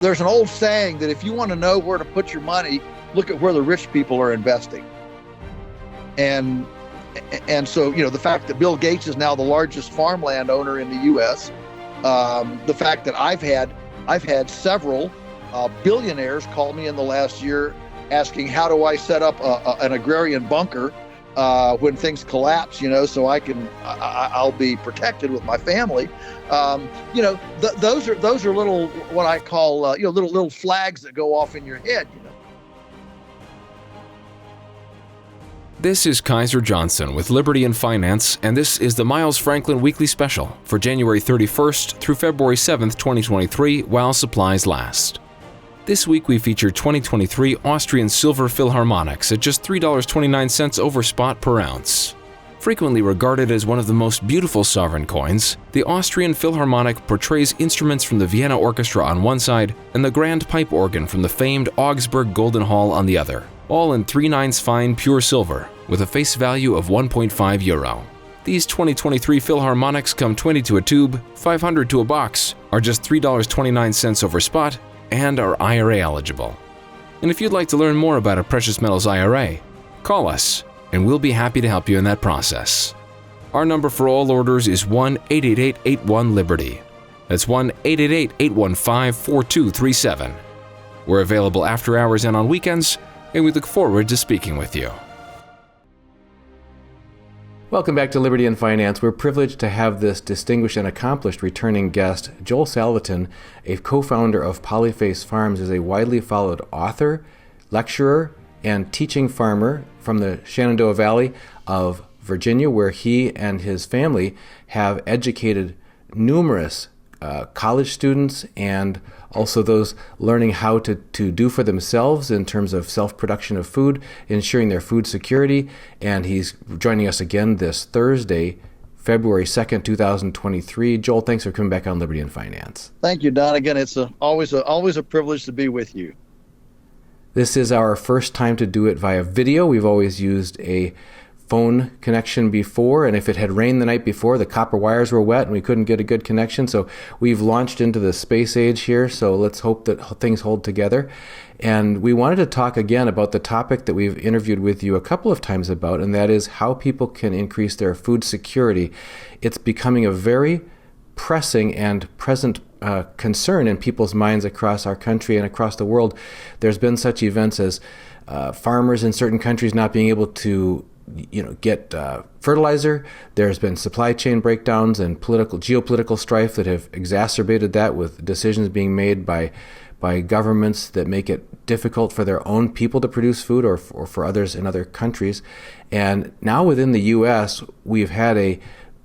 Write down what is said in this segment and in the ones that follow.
There's an old saying that if you want to know where to put your money, look at where the rich people are investing. And so, the fact that Bill Gates is now the largest farmland owner in the U.S., the fact that I've had several billionaires call me in the last year asking, how do I set up an agrarian bunker when things collapse, so I'll be protected with my family. Those are little, what I call, little flags that go off in your head. This is Kaiser Johnson with Liberty in Finance, and this is the Miles Franklin Weekly Special for January 31st through February 7th, 2023, while supplies last. This week we feature 2023 Austrian Silver Philharmonics at just $3.29 over spot per ounce. Frequently regarded as one of the most beautiful sovereign coins, the Austrian Philharmonic portrays instruments from the Vienna Orchestra on one side and the grand pipe organ from the famed Augsburg Golden Hall on the other, all in 3/9 fine pure silver, with a face value of €1.5. These 2023 Philharmonics come 20 to a tube, 500 to a box, are just $3.29 over spot, and are IRA eligible. And if you'd like to learn more about a precious metals IRA, call us, and we'll be happy to help you in that process. Our number for all orders is 1-888-81-LIBERTY. That's 1-888-815-4237. We're available after hours and on weekends, and we look forward to speaking with you. Welcome back to Liberty in Finance. We're privileged to have this distinguished and accomplished returning guest. Joel Salatin, a co-founder of Polyface Farms, is a widely followed author, lecturer, and teaching farmer from the Shenandoah Valley of Virginia, where he and his family have educated numerous college students and also those learning how to do for themselves in terms of self-production of food, ensuring their food security. And he's joining us again this Thursday, February 2nd, 2023. Joel, thanks for coming back on Liberty and Finance. Thank you, Don. Again, it's always a privilege to be with you. This is our first time to do it via video. We've always used a phone connection before, and if it had rained the night before, the copper wires were wet and we couldn't get a good connection. So we've launched into the space age here, so let's hope that things hold together. And we wanted to talk again about the topic that we've interviewed with you a couple of times about, and that is how people can increase their food security. It's becoming a very pressing and present concern in people's minds across our country and across the world. There's been such events as farmers in certain countries not being able to get fertilizer. There's been supply chain breakdowns and geopolitical strife that have exacerbated that, with decisions being made by governments that make it difficult for their own people to produce food or for others in other countries. And now within the U.S., we've had a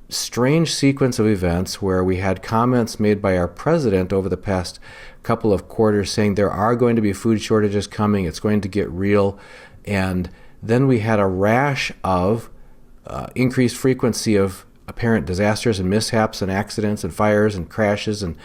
strange sequence of events where we had comments made by our president over the past couple of quarters saying there are going to be food shortages coming, it's going to get real. And then we had a rash of increased frequency of apparent disasters and mishaps and accidents and fires and crashes and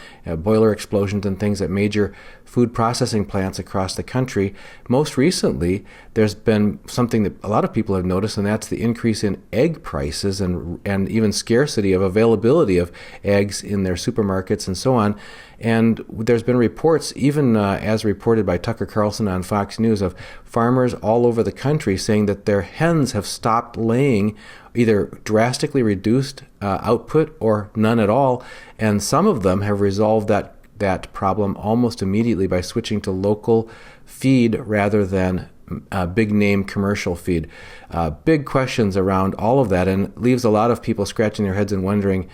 boiler explosions and things at major food processing plants across the country. Most recently, there's been something that a lot of people have noticed, and that's the increase in egg prices and even scarcity of availability of eggs in their supermarkets and so on. And there's been reports, even as reported by Tucker Carlson on Fox News, of farmers all over the country saying that their hens have stopped laying, either drastically reduced output or none at all. And some of them have resolved that problem almost immediately by switching to local feed rather than big name commercial feed. Big questions around all of that, and leaves a lot of people scratching their heads and wondering,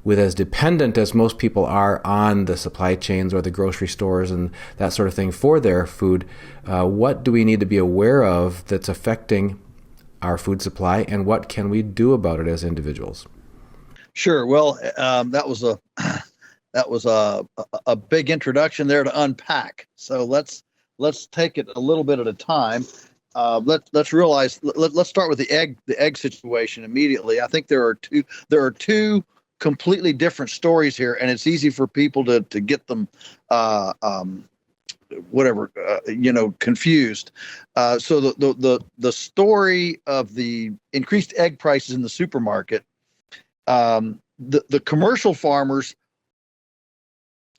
with as dependent as most people are on the supply chains or the grocery stores and that sort of thing for their food, what do we need to be aware of that's affecting our food supply, and what can we do about it as individuals? Sure. Well, that was a big introduction there to unpack. So let's take it a little bit at a time. Let's realize. Let's start with the egg situation immediately. I think there are two completely different stories here, and it's easy for people to get them confused. So the story of the increased egg prices in the supermarket, the commercial farmers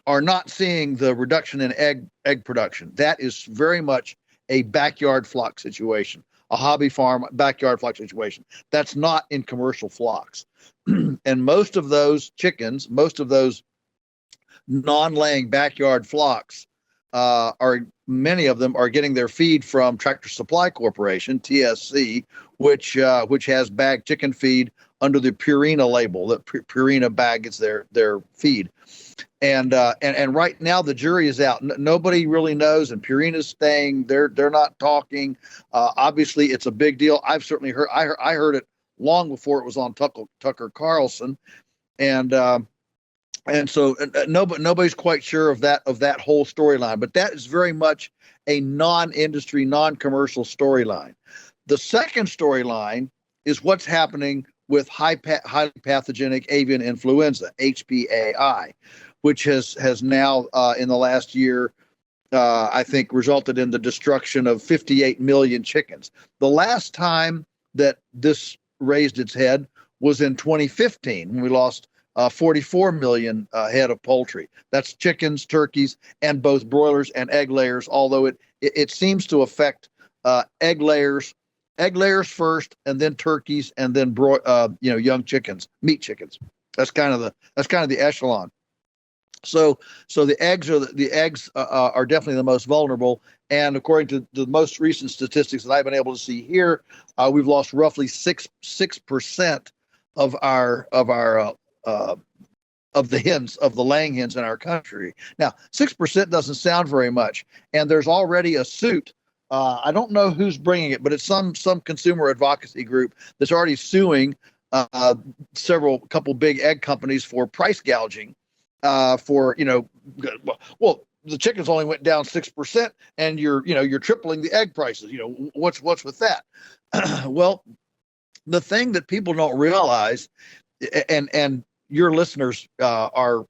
are not seeing the reduction in egg production. That is very much a backyard flock situation, a hobby farm backyard flock situation. That's not in commercial flocks. And most of those chickens, most of those non-laying backyard flocks, many of them are getting their feed from Tractor Supply Corporation, TSC, which has bagged chicken feed under the Purina label. That Purina bag is their feed. And right now the jury is out. Nobody really knows, and Purina's staying. They're not talking. Obviously, it's a big deal. I've certainly heard. I heard it long before it was on Tucker Carlson, and so nobody's quite sure of that whole storyline. But that is very much a non-industry, non-commercial storyline. The second storyline is what's happening with highly pathogenic avian influenza, HPAI, which has now in the last year, I think, resulted in the destruction of 58 million chickens. The last time that this raised its head was in 2015, when we lost 44 million head of poultry. That's chickens, turkeys, and both broilers and egg layers, although it seems to affect egg layers first, and then turkeys, and then young chickens, meat chickens. That's kind of the echelon. So the eggs are definitely the most vulnerable. And according to the most recent statistics that I've been able to see here, we've lost roughly 6% of the hens, of the laying hens in our country. Now, 6% doesn't sound very much, and there's already a suit. I don't know who's bringing it, but it's some consumer advocacy group that's already suing couple big egg companies for price gouging. The chickens only went down 6%, and you're tripling the egg prices. What's with that? Well, the thing that people don't realize, and your listeners are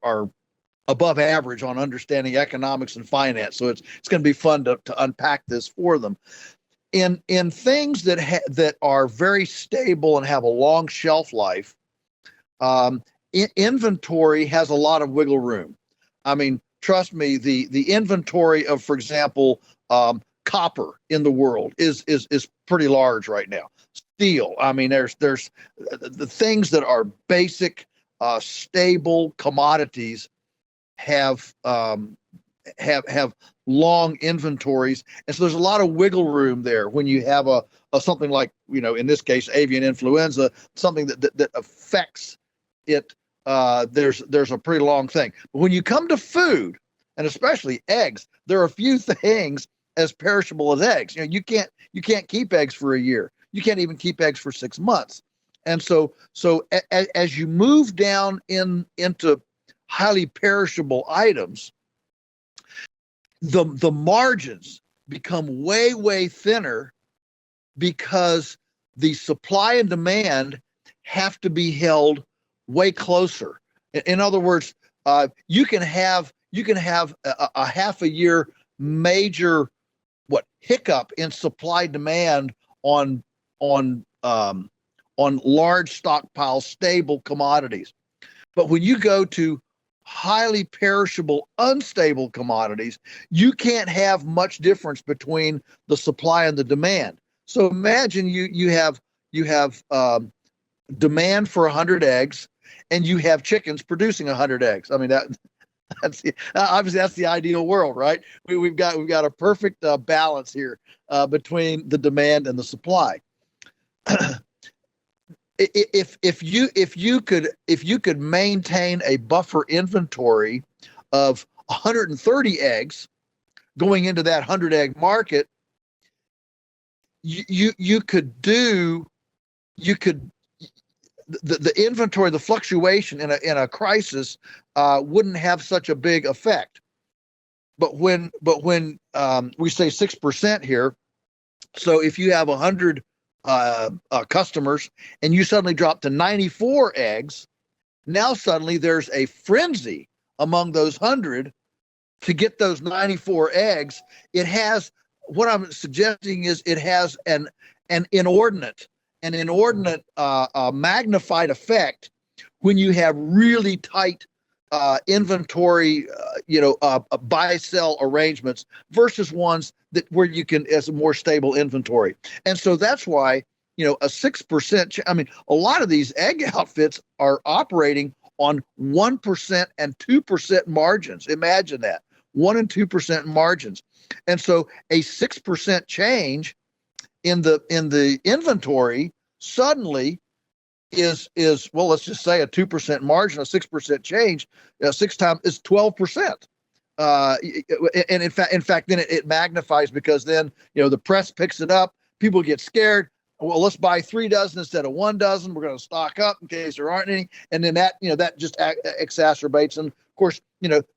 above average on understanding economics and finance, so it's going to be fun to unpack this for them. In things that are very stable and have a long shelf life, inventory has a lot of wiggle room. I mean, trust me, the inventory of, for example, copper in the world is pretty large right now. Steel. I mean, there's the things that are basic, stable commodities have long inventories, and so there's a lot of wiggle room there when you have a something like, in this case, avian influenza, something that affects it. There's a pretty long thing. But when you come to food, and especially eggs, there are a few things as perishable as eggs. You can't keep eggs for a year. You can't even keep eggs for 6 months. And so as you move down into highly perishable items, the margins become way thinner, because the supply and demand have to be held way closer. In other words, you can have a half a year major hiccup in supply demand on large stockpile stable commodities. But when you go to highly perishable, unstable commodities, you can't have much difference between the supply and the demand. So imagine you have demand for 100 eggs, and you have chickens producing 100 eggs. I mean, obviously that's the ideal world, right? We've got a perfect balance here between the demand and the supply. If you could maintain a buffer inventory of 130 eggs going into that 100 egg market, the inventory, the fluctuation in a crisis wouldn't have such a big effect. But when we say 6% here, so if you have 100 customers and you suddenly drop to 94 eggs, now suddenly there's a frenzy among those 100 to get those 94 eggs. It has, what I'm suggesting is, it has an inordinate magnified effect when you have really tight inventory, buy sell arrangements versus ones that where you can as a more stable inventory. And so that's why a 6%. I mean, a lot of these egg outfits are operating on 1% and 2% margins. Imagine that, 1% and 2% margins. And so a 6% change in the inventory suddenly is well, let's just say a 2% margin, a 6% change, 6 times is 12%. And in fact, then it magnifies, because then the press picks it up. People get scared. Well, let's buy 3 dozen instead of 1 dozen. We're going to stock up in case there aren't any, and then that just exacerbates. And of course,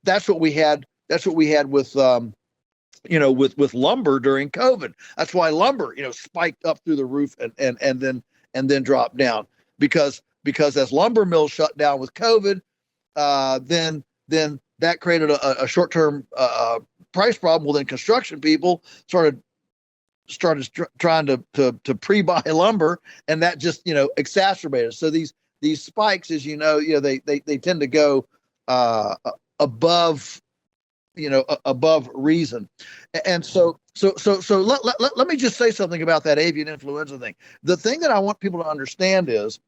that's what we had. That's what we had with with lumber during COVID. That's why lumber spiked up through the roof and then dropped down, because as lumber mills shut down with COVID, then that created a short-term price problem. Well, then construction people started trying to pre-buy lumber, and that just exacerbated. So these spikes, as they tend to go above above reason. And so let me just say something about that avian influenza thing. The thing that I want people to understand is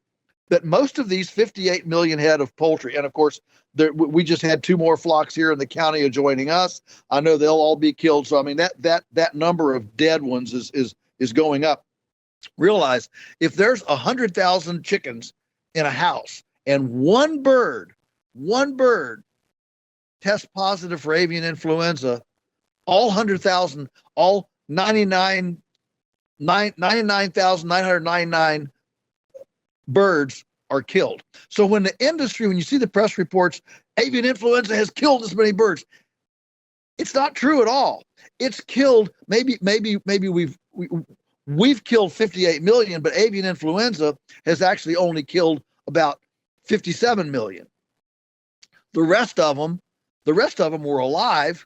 that most of these 58 million head of poultry, and of course, we just had 2 more flocks here in the county adjoining us. I know they'll all be killed. So I mean, that number of dead ones is going up. Realize if there's 100,000 chickens in a house and one bird tests positive for avian influenza, all 100,000, all 99,999 birds are killed. So when the industry, when you see the press reports, avian influenza has killed this many birds, it's not true at all. It's killed, maybe we've killed 58 million, but avian influenza has actually only killed about 57 million. The rest of them were alive,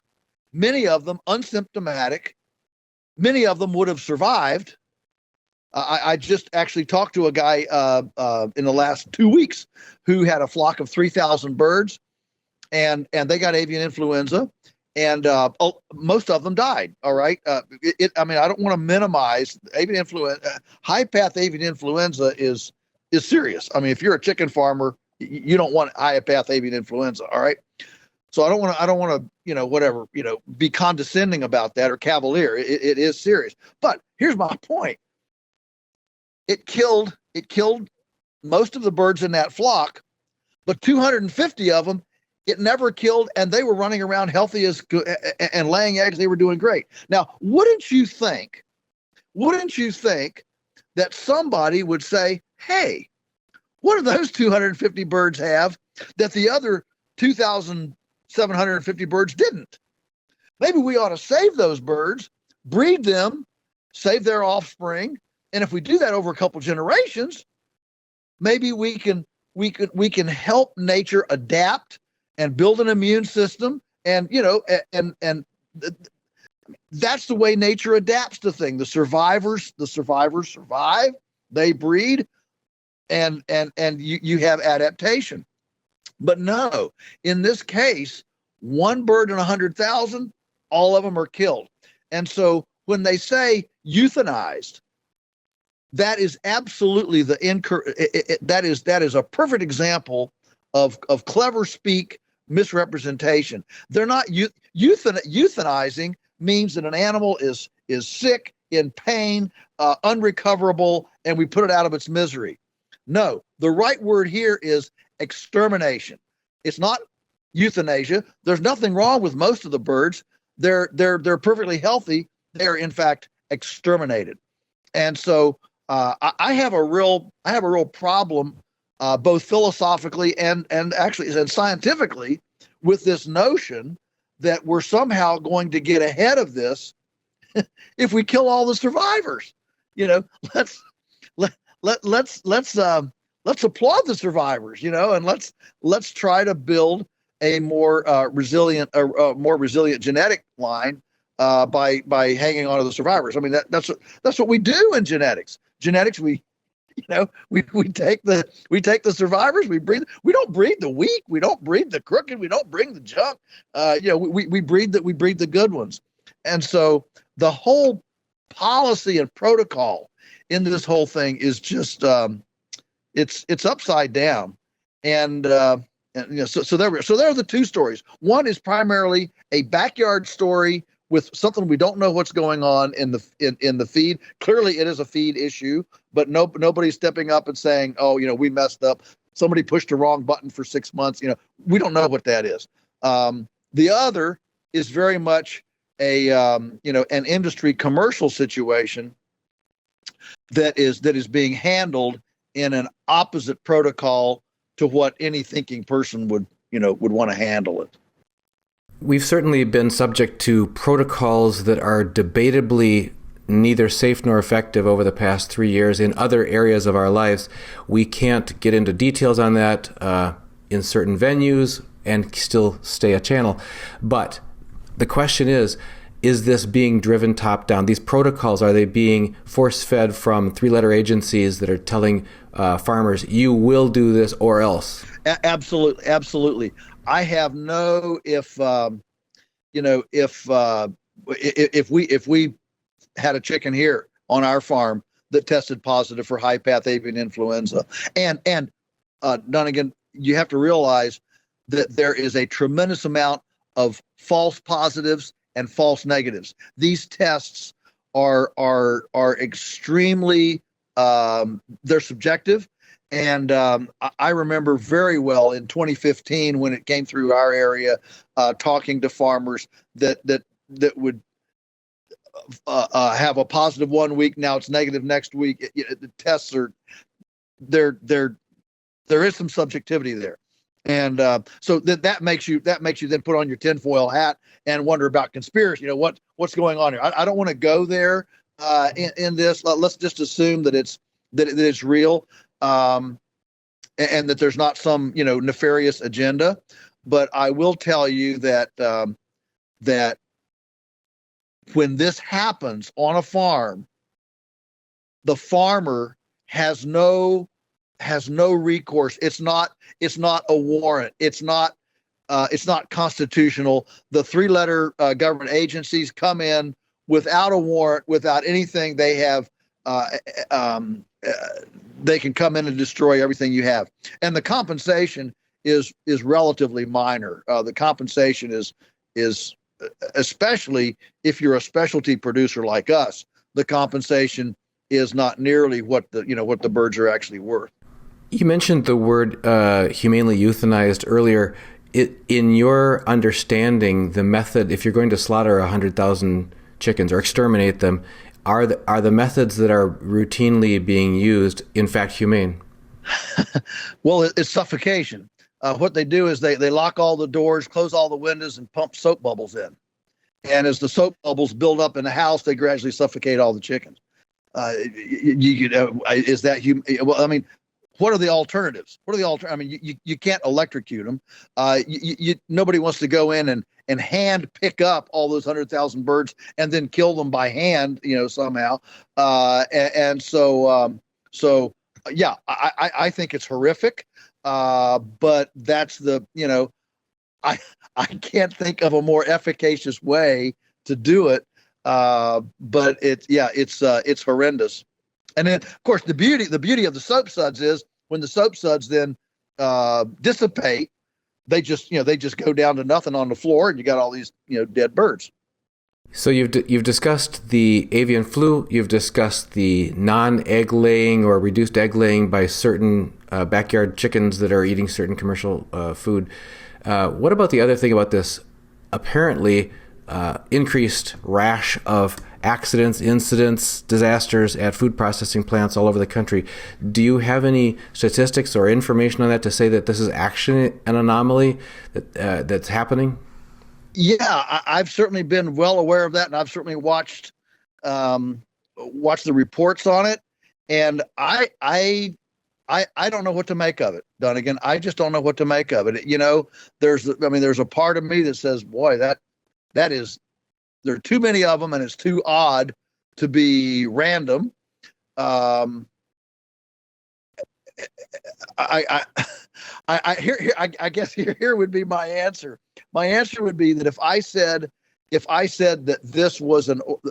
many of them unsymptomatic, many of them would have survived. I just actually talked to a guy in the last 2 weeks who had a flock of 3,000 birds, and they got avian influenza, and most of them died. All right. I mean, I don't want to minimize avian influenza. High path avian influenza is serious. I mean, if you're a chicken farmer, you don't want high path avian influenza. All right. So I don't want to, be condescending about that or cavalier. It is serious. But here's my point. It killed most of the birds in that flock, but 250 of them it never killed, and they were running around healthy and laying eggs. They were doing great. Now, wouldn't you think that somebody would say, hey, what do those 250 birds have that the other 2,750 birds didn't? Maybe we ought to save those birds, breed them, save their offspring. And if we do that over a couple generations, maybe we can help nature adapt and build an immune system. And that's the way nature adapts to things. The survivors survive, they breed, and you have adaptation. But no, in this case, one bird in 100,000, all of them are killed. And so when they say euthanized, that is absolutely that is a perfect example of clever speak misrepresentation. They're not euthanizing means that an animal is sick, in pain, unrecoverable, and we put it out of its misery. No, the right word here is extermination. It's not euthanasia. There's nothing wrong with most of the birds. They're perfectly healthy. They're in fact exterminated. And so I have a real problem, both philosophically and actually and scientifically, with this notion that we're somehow going to get ahead of this if we kill all the survivors. Let's applaud the survivors, and let's try to build a more resilient genetic line by hanging on to the survivors. I mean, that's what we do in genetics. Genetics, we we take the survivors, we don't breed the weak, we don't breed the crooked, we don't bring the junk. We breed the good ones. And so the whole policy and protocol in this whole thing is just it's upside down. And so there are the two stories. One is primarily a backyard story with something we don't know what's going on in the feed. Clearly, it is a feed issue, but nobody's stepping up and saying, "Oh, we messed up. Somebody pushed the wrong button for 6 months." We don't know what that is. The other is very much an industry commercial situation that is being handled in an opposite protocol to what any thinking person would want to handle it. We've certainly been subject to protocols that are debatably neither safe nor effective over the past 3 years in other areas of our lives. We can't get into details on that in certain venues and still stay a channel. But the question is this being driven top down? These protocols, are they being force-fed from three-letter agencies that are telling farmers, you will do this or else? Absolutely. I have if we had a chicken here on our farm that tested positive for high path avian influenza, and Dunnigan, you have to realize that there is a tremendous amount of false positives and false negatives. These tests are extremely they're subjective. And I remember very well in 2015 when it came through our area, talking to farmers that would have a positive 1 week. Now it's negative next week. The tests are there is some subjectivity there. And so that makes you then put on your tinfoil hat and wonder about conspiracy. What's going on here? I don't want to go there in this. Let's just assume that it's real. And that there's not some, nefarious agenda. But I will tell you that that when this happens on a farm, the farmer has no recourse. It's not a warrant. It's not constitutional. The three-letter government agencies come in without a warrant, without anything. They have they can come in and destroy everything you have. And the compensation is relatively minor. The compensation is especially if you're a specialty producer like us, the compensation is not nearly what the birds are actually worth. You mentioned the word humanely euthanized earlier. In your understanding, the method, if you're going to slaughter 100,000 chickens or exterminate them, are the methods that are routinely being used, in fact, humane? Well, it's suffocation. What they do is they lock all the doors, close all the windows, and pump soap bubbles in. And as the soap bubbles build up in the house, they gradually suffocate all the chickens. Is that human? Well, I mean, what are the alternatives? I mean, you can't electrocute them. Nobody wants to go in and hand pick up all those 100,000 birds and then kill them by hand, somehow. So yeah, I think it's horrific. But that's I can't think of a more efficacious way to do it. But it's horrendous. And then, of course, the beauty of the soap suds is when the soap suds then dissipate, they just go down to nothing on the floor, and you got all these dead birds. So you've discussed the avian flu. You've discussed the non-egg laying or reduced egg laying by certain backyard chickens that are eating certain commercial food. What about the other thing about this apparently increased rash of accidents, incidents, disasters at food processing plants all over the country? Do you have any statistics or information on that to say that this is actually an anomaly that's happening? Yeah, I've certainly been well aware of that, and I've certainly watched the reports on it, and I don't know what to make of it, Dunnigan. I just don't know what to make of it. There's a part of me that says, boy, that is, there are too many of them, and it's too odd to be random. I guess here would be my answer. My answer would be that if I said that this was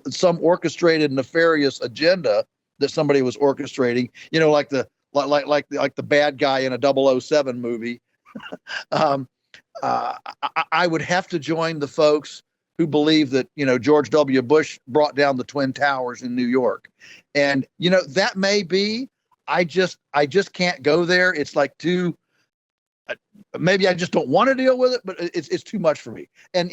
some orchestrated nefarious agenda that somebody was orchestrating, like the bad guy in a 007 movie, I would have to join the folks who believe that George W. Bush brought down the Twin Towers in New York, and that may be. I just can't go there. It's like too. Maybe I just don't want to deal with it, but it's too much for me, and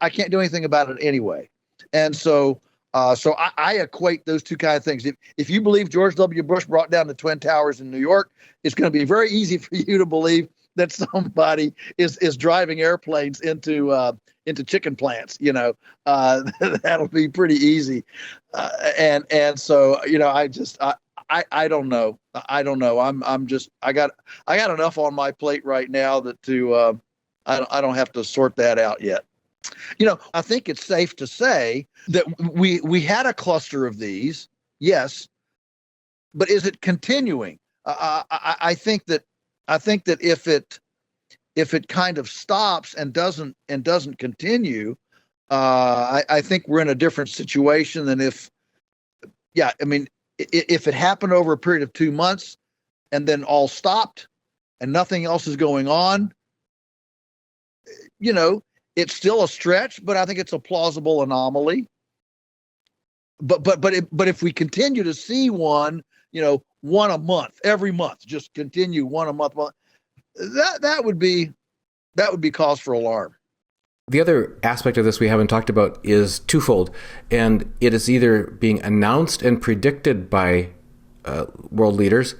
I can't do anything about it anyway, and so I equate those two kind of things. If you believe George W. Bush brought down the Twin Towers in New York, it's going to be very easy for you to believe that somebody is driving airplanes into chicken plants. That'll be pretty easy, and so I don't know. I don't know. I got enough on my plate right now that I don't have to sort that out yet. I think it's safe to say that we had a cluster of these, yes, but is it continuing? I think that if it kind of stops and doesn't continue, I think we're in a different situation than if it happened over a period of 2 months and then all stopped and nothing else is going on, it's still a stretch, but I think it's a plausible anomaly. But if we continue to see one a month, every month, just continue one a month, that would be cause for alarm. The other aspect of this we haven't talked about is twofold, and it is either being announced and predicted by world leaders,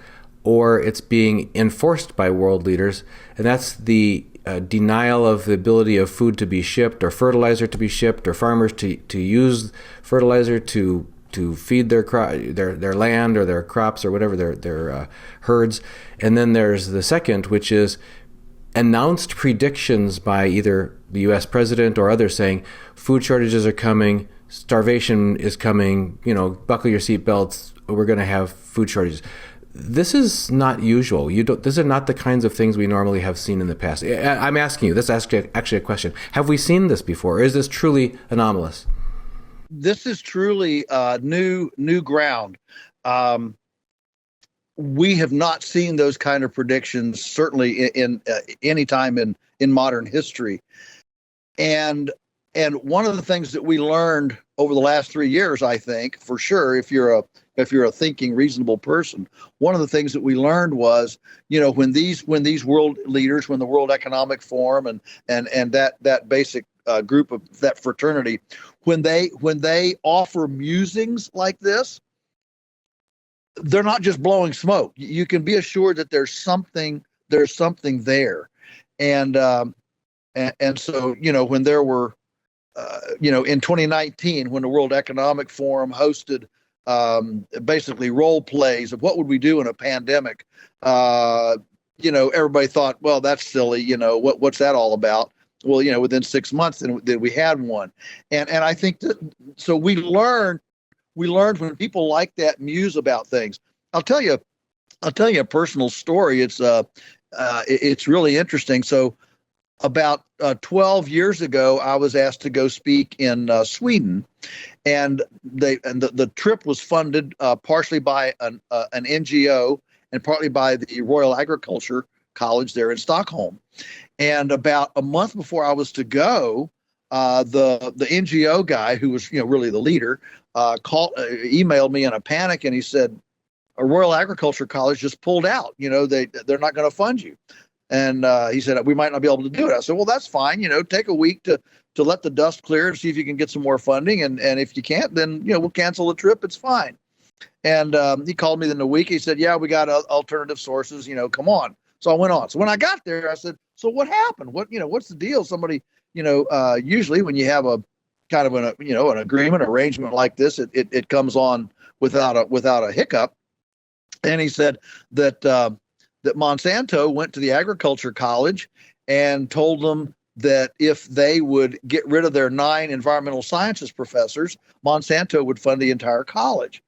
or it's being enforced by world leaders, and that's the denial of the ability of food to be shipped, or fertilizer to be shipped, or farmers to use fertilizer to feed their land or their crops or whatever, their herds. And then there's the second, which is announced predictions by either the U.S. president or others saying food shortages are coming, starvation is coming, buckle your seatbelts, we're going to have food shortages. This is not usual. These are not the kinds of things we normally have seen in the past. I'm asking you, this is actually a question. Have we seen this before, or is this truly anomalous? This is truly new ground. We have not seen those kind of predictions, certainly in any time in modern history. And one of the things that we learned over the last 3 years, I think, for sure, if you're a thinking, reasonable person, one of the things that we learned was, when these world leaders, when the World Economic Forum and that basic group of that fraternity, when they offer musings like this, they're not just blowing smoke. You can be assured that there's something there, and so when there were in 2019, when the World Economic Forum hosted basically role plays of what would we do in a pandemic, everybody thought, well, that's silly. What's that all about? Well, within 6 months, then we had one, and I think that so we learned when people like that muse about things. I'll tell you a personal story. It's really interesting. So about 12 years ago, I was asked to go speak in Sweden, and the trip was funded partially by an NGO and partly by the Royal Agriculture College there in Stockholm. And about a month before I was to go, the NGO guy, who was really the leader, emailed me in a panic, and he said, "A Royal Agriculture College just pulled out. They're not going to fund you." And he said, "We might not be able to do it." I said, "Well, that's fine. Take a week to let the dust clear and see if you can get some more funding. And if you can't, then we'll cancel the trip. It's fine." And he called me in a week. He said, "Yeah, we got alternative sources. Come on." So I went on. So when I got there, I said, "So what happened? What's the deal?" Somebody, usually when you have a kind of an agreement, arrangement like this, it comes on without a hiccup. And he said that Monsanto went to the Agriculture College and told them that if they would get rid of their 9 environmental sciences professors, Monsanto would fund the entire college.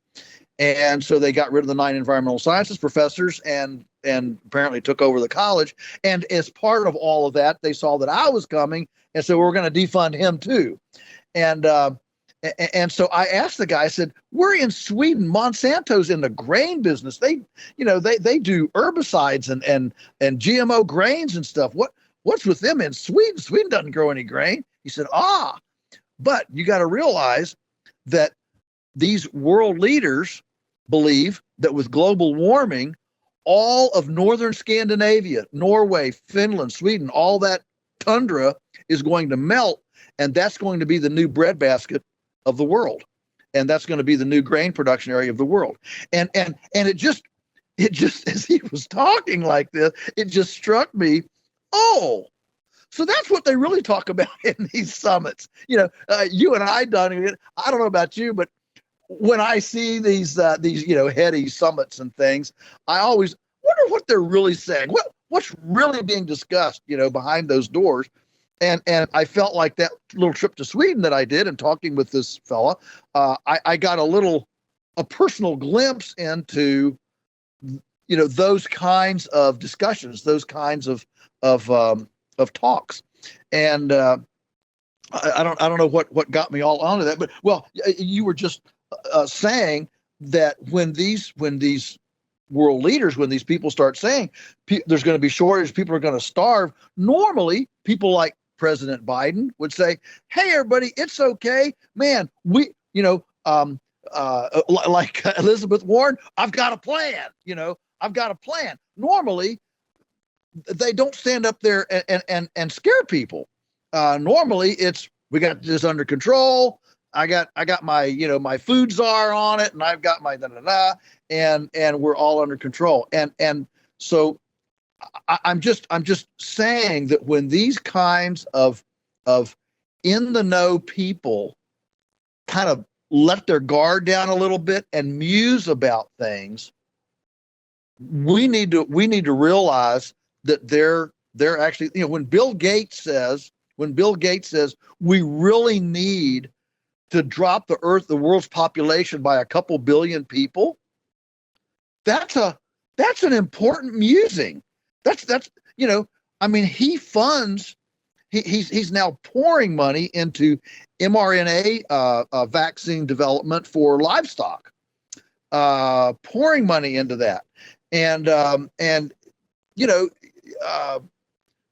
And so they got rid of the 9 environmental sciences professors, and apparently took over the college. And as part of all of that, they saw that I was coming, and so we're going to defund him too. And so I asked the guy, I said, we're in Sweden. Monsanto's in the grain business. They do herbicides and GMO grains and stuff. What's with them in Sweden? Sweden doesn't grow any grain. He said, but you got to realize that these world leaders believe that with global warming, all of northern Scandinavia, Norway, Finland, Sweden, all that tundra is going to melt, and that's going to be the new breadbasket of the world, and that's going to be the new grain production area of the world. And it just as he was talking like this, it just struck me, so that's what they really talk about in these summits. You and I done it. I don't know about you, but when I see these heady summits and things, I always wonder what they're really saying. What's really being discussed, behind those doors. And I felt like that little trip to Sweden that I did and talking with this fella, I got a personal glimpse into, those kinds of discussions, those kinds of talks. And I don't know what got me all onto that, but you were just saying that when these world leaders, when these people start saying there's going to be shortage, people are going to starve, normally people like President Biden would say, hey, everybody, it's okay, man. We, like Elizabeth Warren, I've got a plan, I've got a plan. Normally, they don't stand up there and scare people. Normally it's, we got this under control. I got my, my food czar on it, and I've got my and we're all under control. And so I'm just saying that when these kinds of in the know people kind of let their guard down a little bit and muse about things, we need to realize that they're actually, when Bill Gates says we really need to drop the world's population by a couple billion people, that's an important musing. That's he funds, he's now pouring money into mRNA vaccine development for livestock, pouring money into that. And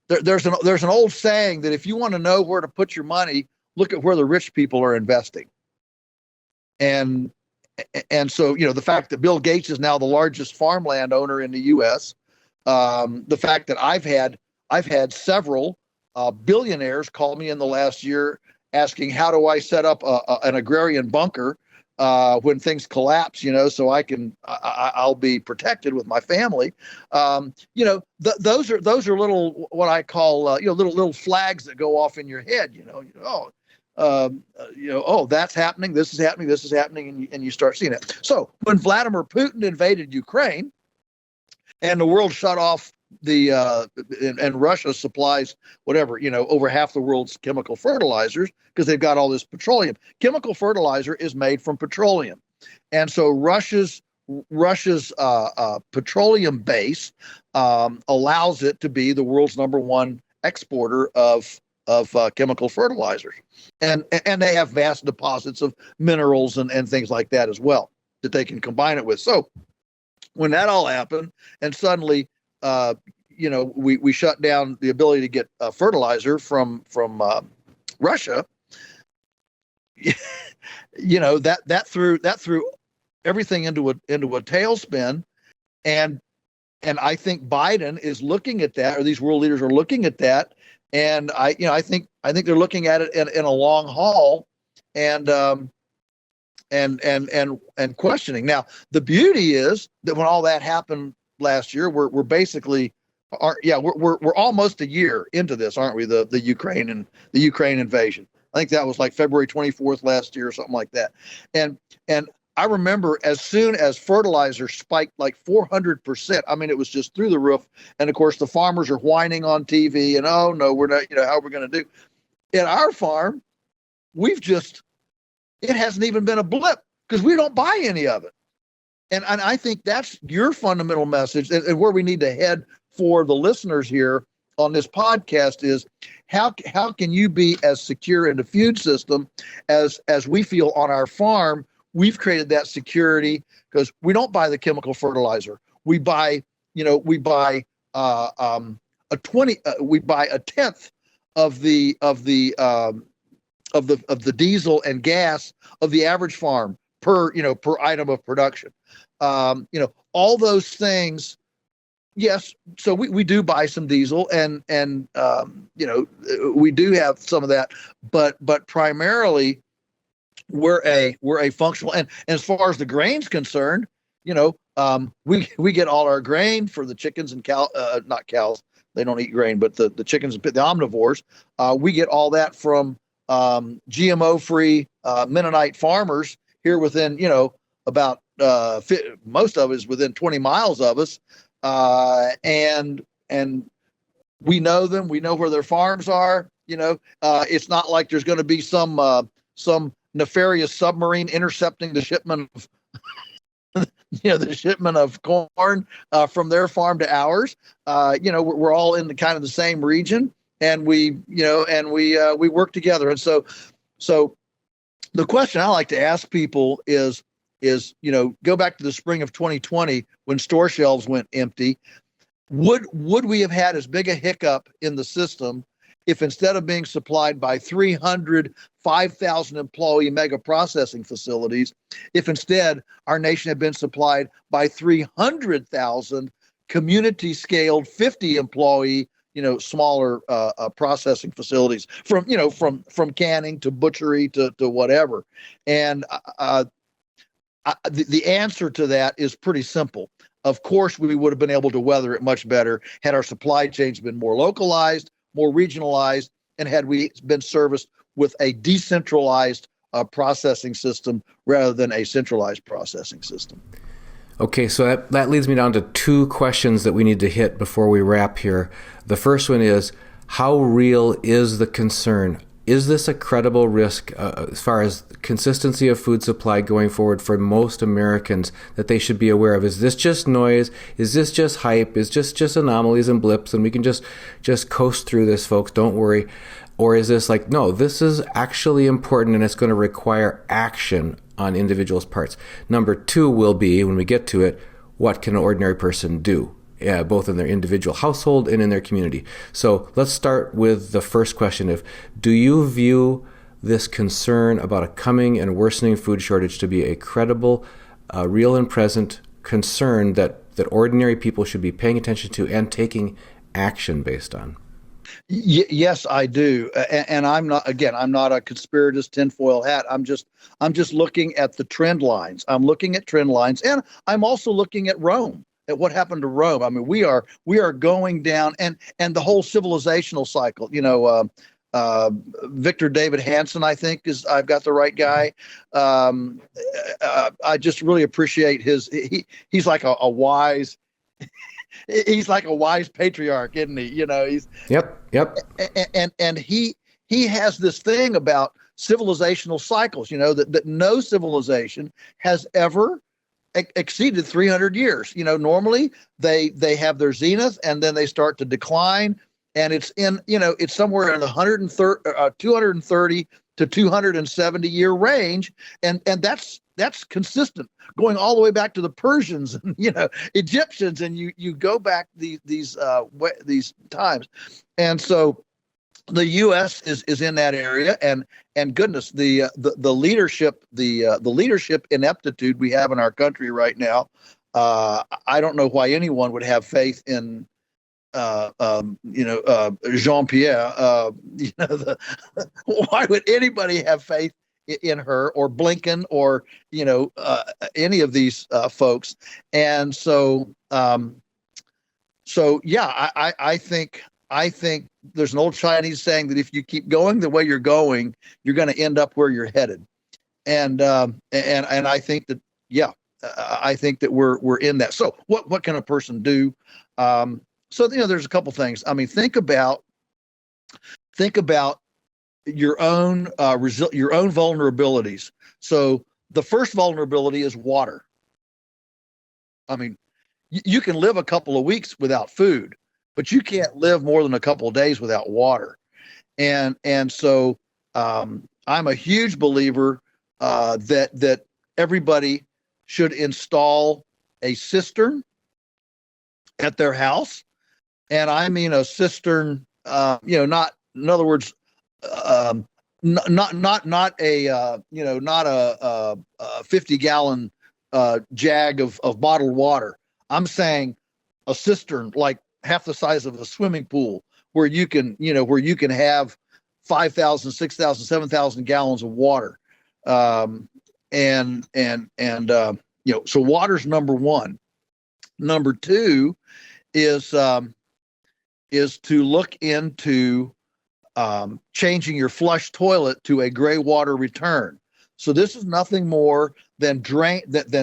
there's an old saying that if you want to know where to put your money, look at where the rich people are investing. And so, the fact that Bill Gates is now the largest farmland owner in the U.S., the fact that I've had several billionaires call me in the last year asking, how do I set up an agrarian bunker when things collapse, so I'll be protected with my family. Those are little, what I call, little flags that go off in your head, that's happening. This is happening. And you start seeing it. So when Vladimir Putin invaded Ukraine and the world shut off and Russia supplies over half the world's chemical fertilizers because they've got all this petroleum. Chemical fertilizer is made from petroleum, and so Russia's petroleum base allows it to be the world's number one exporter of chemical fertilizers, and they have vast deposits of minerals and things like that as well that they can combine it with. So when that all happened, and suddenly we shut down the ability to get fertilizer from Russia, that threw everything into a tailspin, and I think Biden is looking at that, or these world leaders are looking at that, and I think they're looking at it in a long haul, and questioning. Now, the beauty is that when all that happened last year, we're basically we're almost a year into this, aren't we? The Ukraine invasion. I think that was like February 24th last year or something like that. And I remember as soon as fertilizer spiked like 400%, I mean, it was just through the roof. And of course, the farmers are whining on TV and, oh no, we're not, how are we going to do? At our farm, it hasn't even been a blip because we don't buy any of it. and I think that's your fundamental message, and where we need to head for the listeners here on this podcast is how can you be as secure in the food system as we feel on our farm. We've created that security because we don't buy the chemical fertilizer. We buy we buy a tenth of the diesel and gas of the average farm per item of production. All those things. Yes, so we do buy some diesel, and we do have some of that, but primarily we're a functional, and as far as the grain's concerned, we get all our grain for the chickens and not cows, they don't eat grain, but the chickens, the omnivores, we get all that from GMO-free Mennonite farmers here within about most of it is within 20 miles of us. And we know them. We know where their farms are. It's not like there's going to be some nefarious submarine intercepting the shipment of the shipment of corn from their farm to ours. We're all in the kind of the same region, and we work together. And so the question I like to ask people is go back to the spring of 2020 when store shelves went empty. Would we have had as big a hiccup in the system if instead of being supplied by 300 5,000 employee mega processing facilities, if instead our nation had been supplied by 300,000 community scaled 50 employee smaller processing facilities, from canning to butchery to whatever. And the answer to that is pretty simple. Of course, we would have been able to weather it much better had our supply chains been more localized, more regionalized, and had we been serviced with a decentralized processing system rather than a centralized processing system. Okay, so that leads me down to two questions that we need to hit before we wrap here. The first one is, how real is the concern? Is this a credible risk as far as consistency of food supply going forward for most Americans that they should be aware of? Is this just noise? Is this just hype? Is just anomalies and blips and we can just coast through this, folks? Don't worry. Or is this like, no, this is actually important and it's going to require action on individuals' parts? Number two will be, when we get to it, what can an ordinary person do? Both in their individual household and in their community. So let's start with the first question do you view this concern about a coming and worsening food shortage to be a credible, real and present concern that ordinary people should be paying attention to and taking action based on? Yes, I do. And I'm not a conspiratist tinfoil hat. I'm just looking at the trend lines. I'm looking at trend lines, and I'm also looking at Rome. At what happened to Rome. I mean, we are going down, and the whole civilizational cycle. Victor David Hansen, I think I've got the right guy. I just really appreciate he's like a wise. He's like a wise patriarch, isn't he? He's Yep. And he has this thing about civilizational cycles. That no civilization has ever exceeded 300 years. Normally they have their zenith and then they start to decline, and it's somewhere in the 230 to 270 year range, and that's consistent going all the way back to the Persians and Egyptians, and you go back these times. And so the U.S. is in that area, and goodness, the leadership ineptitude we have in our country right now. I don't know why anyone would have faith in Jean-Pierre. Why would anybody have faith in her or Blinken or any of these folks? And so yeah, I think there's an old Chinese saying that if you keep going the way you're going, you're going to end up where you're headed. And I think that, I think that we're in that. So what can a person do? So there's a couple things. I mean, think about your own your own vulnerabilities. So the first vulnerability is water. I mean, you can live a couple of weeks without food, but you can't live more than a couple of days without water. And so I'm a huge believer that everybody should install a cistern at their house, and I mean a cistern. Not in other words, not a not a 50-gallon jag of bottled water. I'm saying a cistern like half the size of a swimming pool, where you can have 5,000, 6,000, 7,000 gallons of water. So water's number one. Number two is to look into changing your flush toilet to a gray water return. So this is nothing more than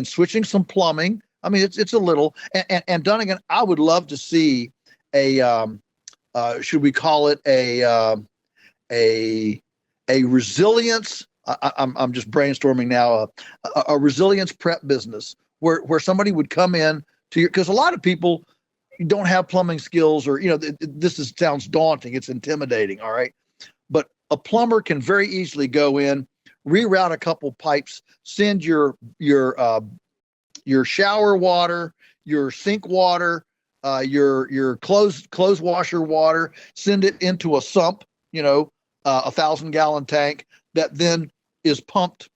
switching some plumbing. I mean, it's a little, and Dunnigan, I would love to see a should we call it a resilience? I'm just brainstorming now. A resilience prep business where somebody would come in to your, because a lot of people don't have plumbing skills, or sounds daunting. It's intimidating. All right, but a plumber can very easily go in, reroute a couple pipes, send your shower water, your sink water, your clothes washer water, send it into a sump, 1,000-gallon tank that then is pumped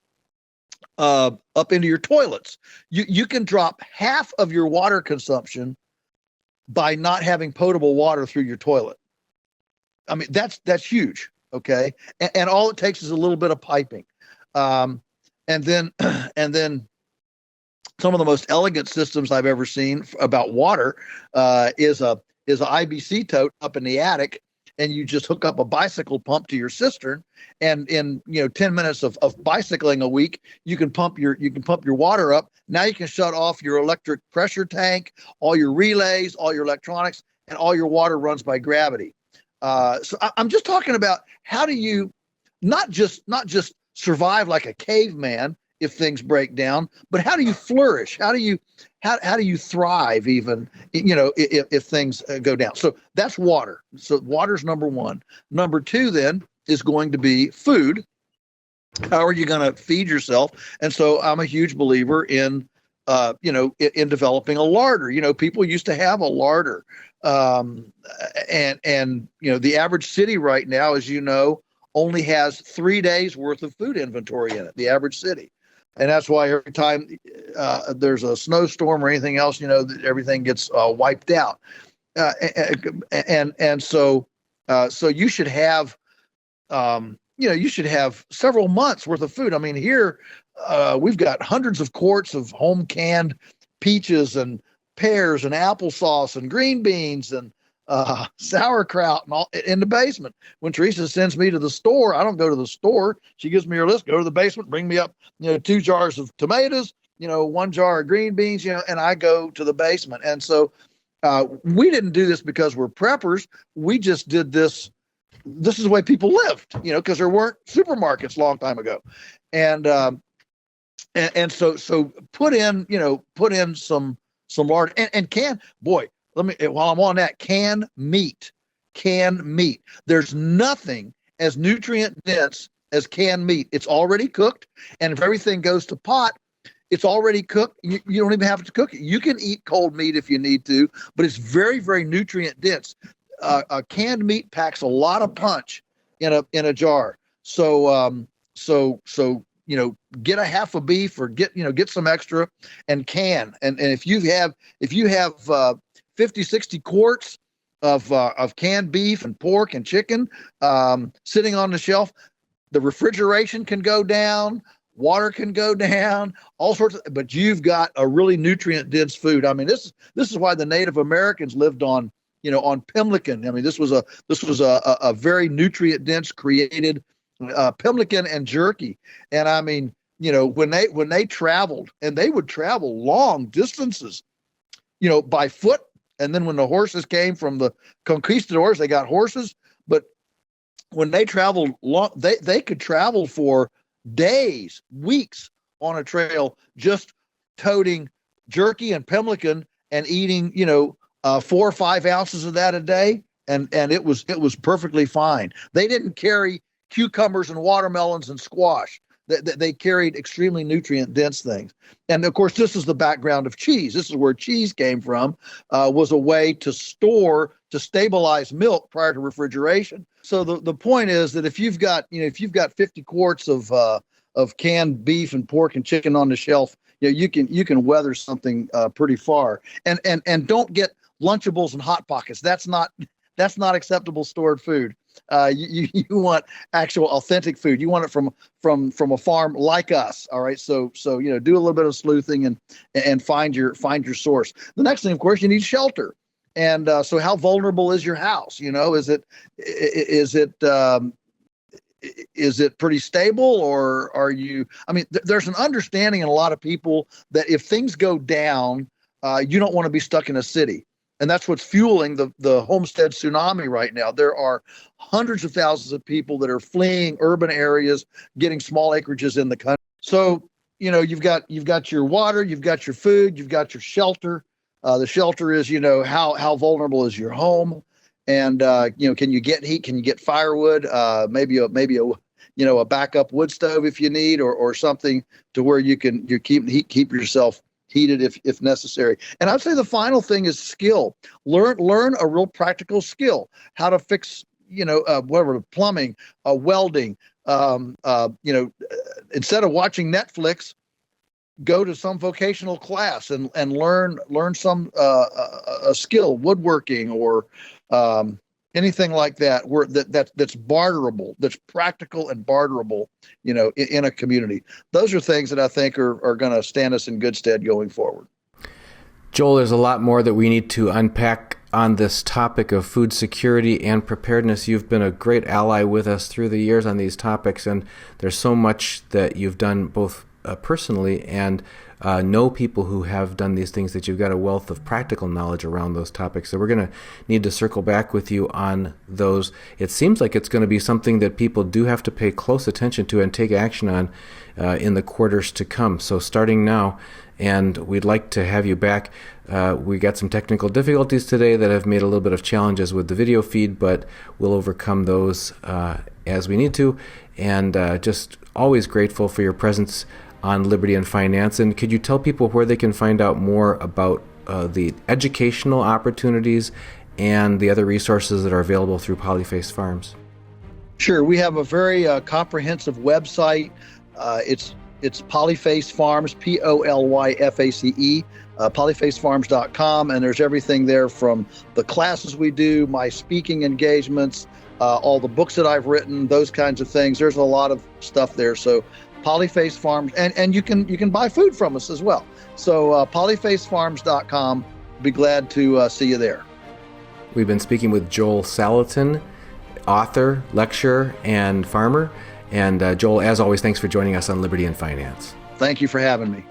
up into your toilets. You can drop half of your water consumption by not having potable water through your toilet. I mean, that's huge. Okay. And all it takes is a little bit of piping. And then some of the most elegant systems I've ever seen about water is a IBC tote up in the attic, and you just hook up a bicycle pump to your cistern, and in 10 minutes of bicycling a week, you can pump your water up. Now you can shut off your electric pressure tank, all your relays, all your electronics, and all your water runs by gravity. So I'm just talking about, how do you not just survive like a caveman if things break down, but how do you flourish? How do you thrive even, if things go down? So that's water. So water's number one. Number two then is going to be food. How are you going to feed yourself? And so I'm a huge believer in developing a larder. People used to have a larder. The average city right now, as you know, only has 3 days worth of food inventory in it, the average city. And that's why every time there's a snowstorm or anything else, everything gets wiped out. So you should have, several months worth of food. I mean, here we've got hundreds of quarts of home canned peaches and pears and applesauce and green beans and sauerkraut and all in the basement. When Teresa sends me to the store, I don't go to the store. She gives me her list, go to the basement, bring me up, 2 jars of tomatoes, 1 jar of green beans, and I go to the basement. And so we didn't do this because we're preppers. We just did this. This is the way people lived, because there weren't supermarkets a long time ago. And so put in some lard and while I'm on that, canned meat. There's nothing as nutrient dense as canned meat. It's already cooked, and if everything goes to pot, it's already cooked. You don't even have to cook it. You can eat cold meat if you need to, but it's very, very nutrient dense. Canned meat packs a lot of punch in a jar. So get a half a beef, or get some extra and can. And if you have 50, 60 quarts of canned beef and pork and chicken sitting on the shelf, the refrigeration can go down, water can go down, all sorts of, but you've got a really nutrient dense food. I mean, this is why the Native Americans lived on pemmican. I mean, this was a very nutrient dense created pemmican and jerky. And I mean, when they traveled, and they would travel long distances, by foot. And then when the horses came from the conquistadors, they got horses. But when they traveled long, they could travel for days, weeks on a trail, just toting jerky and pemmican and eating, 4 or 5 ounces of that a day, and it was perfectly fine. They didn't carry cucumbers and watermelons and squash. They carried extremely nutrient dense things. And of course, this is the background of cheese. This is where cheese came from, was a way to stabilize milk prior to refrigeration. So the point is that if you've got 50 quarts of canned beef and pork and chicken on the shelf, you can weather something pretty far. And don't get Lunchables and Hot Pockets. That's not acceptable stored food. You want actual authentic food. You want it from a farm like us. All right. So do a little bit of sleuthing and find your source. The next thing, of course, you need shelter. And so how vulnerable is your house? Is it pretty stable, or are you? I mean, there's an understanding in a lot of people that if things go down, you don't want to be stuck in a city. And that's what's fueling the homestead tsunami right now. There are hundreds of thousands of people that are fleeing urban areas, getting small acreages in the country. So, you've got your water, you've got your food, you've got your shelter. The shelter is, how vulnerable is your home, and can you get heat? Can you get firewood? Maybe a backup wood stove if you need, or something to where you keep yourself heated if necessary. And I'd say the final thing is skill. Learn a real practical skill, how to fix, whatever, plumbing, welding. Instead of watching Netflix, go to some vocational class and learn some a skill, woodworking or anything like that, that's barterable, that's practical and barterable, in a community. Those are things that I think are going to stand us in good stead going forward. Joel, there's a lot more that we need to unpack on this topic of food security and preparedness. You've been a great ally with us through the years on these topics, and there's so much that you've done both personally and know people who have done these things, that you've got a wealth of practical knowledge around those topics. So we're going to need to circle back with you on those. It seems like it's going to be something that people do have to pay close attention to and take action on in the quarters to come. So starting now, and we'd like to have you back. We got some technical difficulties today that have made a little bit of challenges with the video feed, but we'll overcome those as we need to. And just always grateful for your presence on Liberty and Finance. And could you tell people where they can find out more about the educational opportunities and the other resources that are available through Polyface Farms? Sure. We have a very comprehensive website. It's Polyface Farms, Polyface, polyfacefarms.com. And there's everything there from the classes we do, my speaking engagements, all the books that I've written, those kinds of things. There's a lot of stuff there. So Polyface Farms, and you can buy food from us as well. So polyfacefarms.com. Be glad to see you there. We've been speaking with Joel Salatin, author, lecturer, and farmer. And Joel, as always, thanks for joining us on Liberty and Finance. Thank you for having me.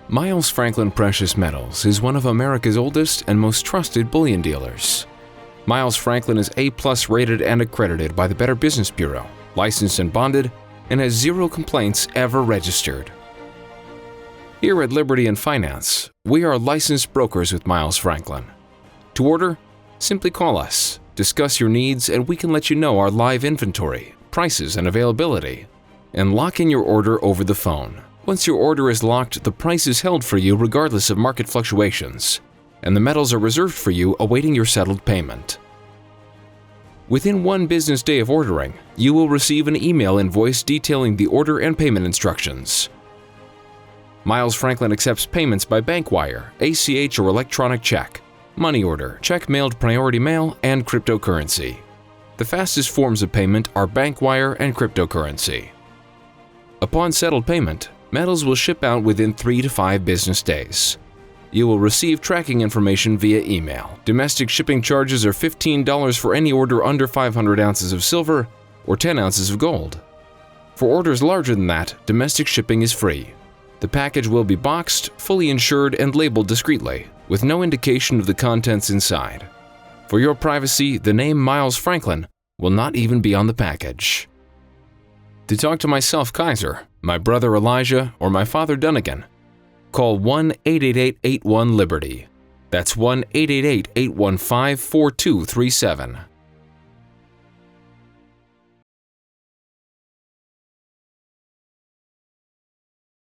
Miles Franklin Precious Metals is one of America's oldest and most trusted bullion dealers. Miles Franklin is A+ rated and accredited by the Better Business Bureau, licensed and bonded, and has 0 complaints ever registered. Here at Liberty and Finance, we are licensed brokers with Miles Franklin. To order, simply call us, discuss your needs, and we can let you know our live inventory, prices, and availability, and lock in your order over the phone. Once your order is locked, the price is held for you regardless of market fluctuations, and the metals are reserved for you awaiting your settled payment. Within 1 business day of ordering, you will receive an email invoice detailing the order and payment instructions. Miles Franklin accepts payments by bank wire, ACH or electronic check, money order, check mailed priority mail, and cryptocurrency. The fastest forms of payment are bank wire and cryptocurrency. Upon settled payment, metals will ship out within 3 to 5 business days. You will receive tracking information via email. Domestic shipping charges are $15 for any order under 500 ounces of silver or 10 ounces of gold. For orders larger than that, domestic shipping is free. The package will be boxed, fully insured, and labeled discreetly, with no indication of the contents inside. For your privacy, the name Miles Franklin will not even be on the package. To talk to myself, Kaiser, my brother Elijah, or my father Dunnigan, Call 1-888-81-LIBERTY. That's 1-888-815-4237.